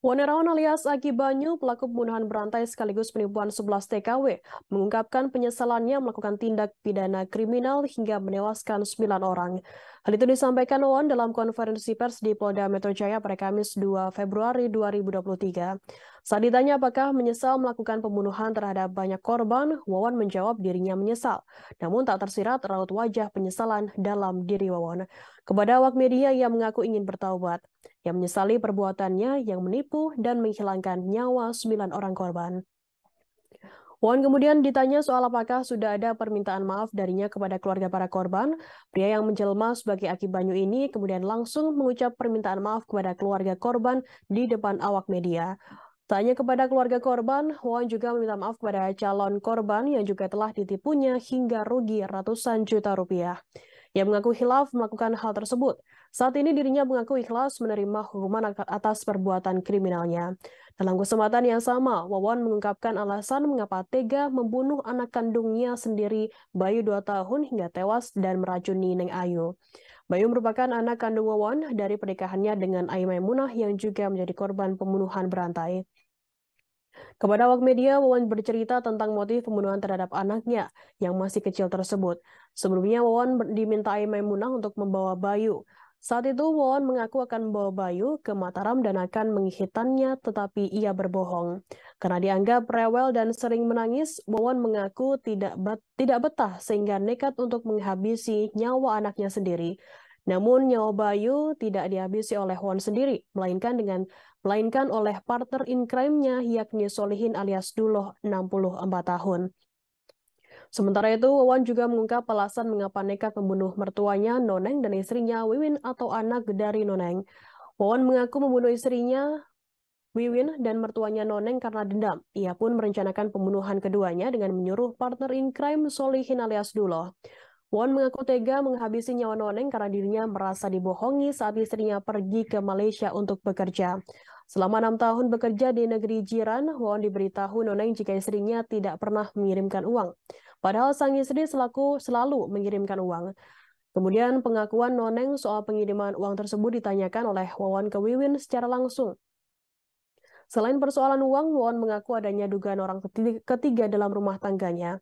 Wonerawan alias Aki Banyu, pelaku pembunuhan berantai sekaligus penipuan 11 TKW, mengungkapkan penyesalannya melakukan tindak pidana kriminal hingga menewaskan 9 orang. Hal itu disampaikan Wawan dalam konferensi pers di Polda Metro Jaya pada Kamis 2 Februari 2023. Saat ditanya apakah menyesal melakukan pembunuhan terhadap banyak korban, Wawan menjawab dirinya menyesal. Namun tak tersirat raut wajah penyesalan dalam diri Wawan. Kepada awak media, ia mengaku ingin bertaubat yang menyesali perbuatannya yang menipu dan menghilangkan nyawa 9 orang korban. Wan kemudian ditanya soal apakah sudah ada permintaan maaf darinya kepada keluarga para korban. Pria yang menjelma sebagai Aki Banyu ini kemudian langsung mengucap permintaan maaf kepada keluarga korban di depan awak media. Tanya kepada keluarga korban, Wan juga meminta maaf kepada calon korban yang juga telah ditipunya hingga rugi ratusan juta rupiah. Ia mengaku hilaf melakukan hal tersebut. Saat ini dirinya mengaku ikhlas menerima hukuman atas perbuatan kriminalnya. Dalam kesempatan yang sama, Wawan mengungkapkan alasan mengapa tega membunuh anak kandungnya sendiri, Bayu 2 tahun, hingga tewas dan meracuni Neng Ayu. Bayu merupakan anak kandung Wawan dari pernikahannya dengan Ayu Maimunah yang juga menjadi korban pembunuhan berantai. Kepada awak media, Wawan bercerita tentang motif pembunuhan terhadap anaknya yang masih kecil tersebut. Sebelumnya, Wawan diminta Maimunah untuk membawa Bayu. Saat itu, Wawan mengaku akan membawa Bayu ke Mataram dan akan menghitannya, tetapi ia berbohong. Karena dianggap rewel dan sering menangis, Wawan mengaku tidak betah sehingga nekat untuk menghabisi nyawa anaknya sendiri. Namun nyawa Bayu tidak dihabisi oleh Wawan sendiri, melainkan oleh partner in crime-nya yakni Solihin alias Duloh 64 tahun. Sementara itu, Wawan juga mengungkap alasan mengapa nekat membunuh mertuanya Noneng dan istrinya Wiwin atau anak dari Noneng. Wawan mengaku membunuh istrinya Wiwin dan mertuanya Noneng karena dendam. Ia pun merencanakan pembunuhan keduanya dengan menyuruh partner in crime Solihin alias Duloh. Won mengaku tega menghabisi nyawa Noneng karena dirinya merasa dibohongi saat istrinya pergi ke Malaysia untuk bekerja. Selama 6 tahun bekerja di negeri jiran, Won diberitahu Noneng jika istrinya tidak pernah mengirimkan uang. Padahal sang istri selalu mengirimkan uang. Kemudian pengakuan Noneng soal pengiriman uang tersebut ditanyakan oleh Wawan ke Wiwin secara langsung. Selain persoalan uang, Wawan mengaku adanya dugaan orang ketiga dalam rumah tangganya,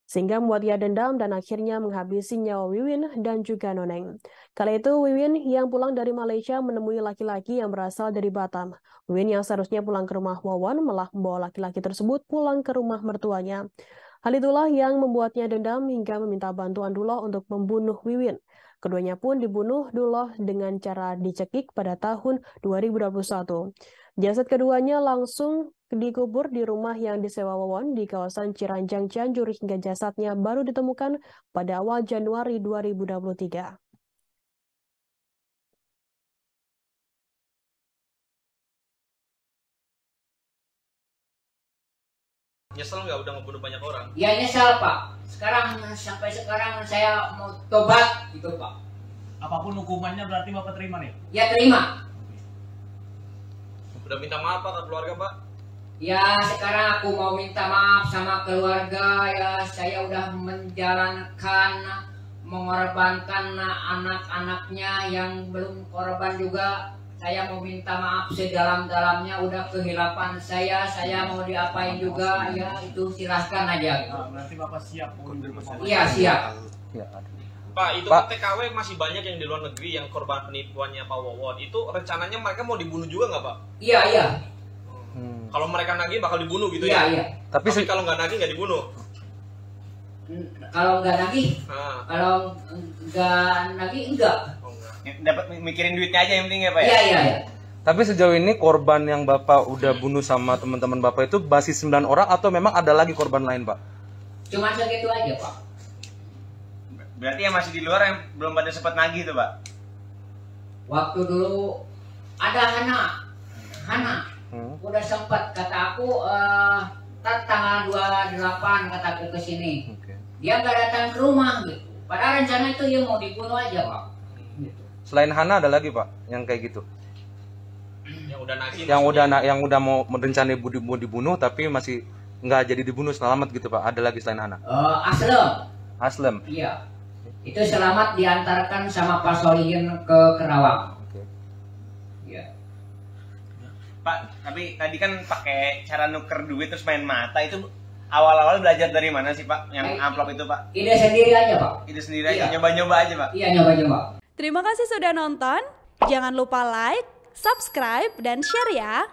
sehingga membuat ia dendam dan akhirnya menghabisi nyawa Wiwin dan juga Noneng. Kala itu Wiwin yang pulang dari Malaysia menemui laki-laki yang berasal dari Batam. Wiwin yang seharusnya pulang ke rumah Wawan malah membawa laki-laki tersebut pulang ke rumah mertuanya. Hal itulah yang membuatnya dendam hingga meminta bantuan Duloh untuk membunuh Wiwin. Keduanya pun dibunuh Duloh dengan cara dicekik pada tahun 2021. Jasad keduanya langsung dikubur di rumah yang disewa Wawan di kawasan Ciranjang, Cianjur hingga jasadnya baru ditemukan pada awal Januari 2023. Nyesel nggak udah ngebunuh banyak orang? Ya nyesel Pak. Sampai sekarang saya mau tobat gitu Pak. Apapun hukumannya berarti Bapak terima nih? Ya terima. Udah minta maaf Pak ke keluarga Pak? Ya sekarang aku mau minta maaf sama keluarga ya, saya udah mengorbankan anak-anaknya yang belum korban juga. Saya mau minta maaf sedalam-dalamnya, udah kehilapan saya mau diapain juga ya itu silahkan aja. Berarti Bapak siap? Iya siap. Pak, itu Pak, TKW masih banyak yang di luar negeri yang korban penipuannya Pak Wawon. Itu rencananya mereka mau dibunuh juga nggak Pak? Iya. Kalau mereka nagih bakal dibunuh gitu ya? Iya. Tapi kalau nggak nagih nggak dibunuh? Kalau nggak nagih? Kalau nggak nagih enggak. Dapat mikirin duitnya aja yang penting ya Pak ya? Iya. Tapi sejauh ini korban yang Bapak udah bunuh sama teman-teman Bapak itu basis 9 orang atau memang ada lagi korban lain Pak? Cuma segitu aja Pak. Berarti yang masih di luar yang belum pada sempat nagih tuh Pak? Waktu dulu ada Hana. Udah sempat kata aku tanggal 28 kata aku kesini. Dia nggak datang ke rumah gitu. Padahal rencana itu dia mau dibunuh aja Pak. Gitu. Selain Hana ada lagi Pak yang kayak gitu? Yang udah nagih? Yang udah mau merencana dibunuh tapi masih nggak jadi dibunuh, selamat gitu Pak? Ada lagi selain Hana? Aslem. Iya. Itu selamat diantarkan sama Pak Solihin ke Kerawang. Pak, tapi tadi kan pakai cara nuker duit terus main mata itu awal-awal belajar dari mana sih Pak? Yang amplop itu Pak? Ide sendiri aja Pak. Ide sendiri aja, nyoba-nyoba aja Pak? Iya, nyoba-nyoba. Terima kasih sudah nonton. Jangan lupa like, subscribe, dan share ya.